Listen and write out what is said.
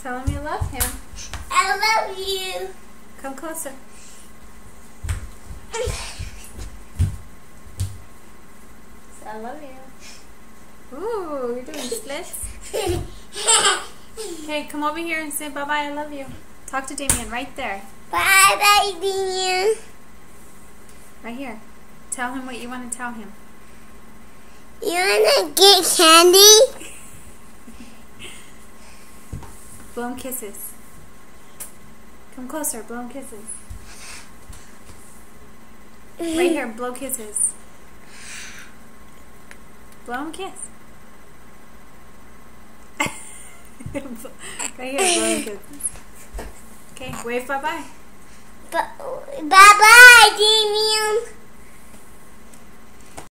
Tell him you love him. I love you. Come closer. I love you. Ooh, you're doing splits. Okay, come over here and say bye-bye, I love you. Talk to Damien right there. Bye-bye, Damien. Right here. Tell him what you want to tell him. You want to get candy? Blow him kisses. Come closer, blow him kisses. Right here, blow kisses. Blow him a kiss. Right here, blow him kisses. Okay, wave bye-bye. Bye-bye,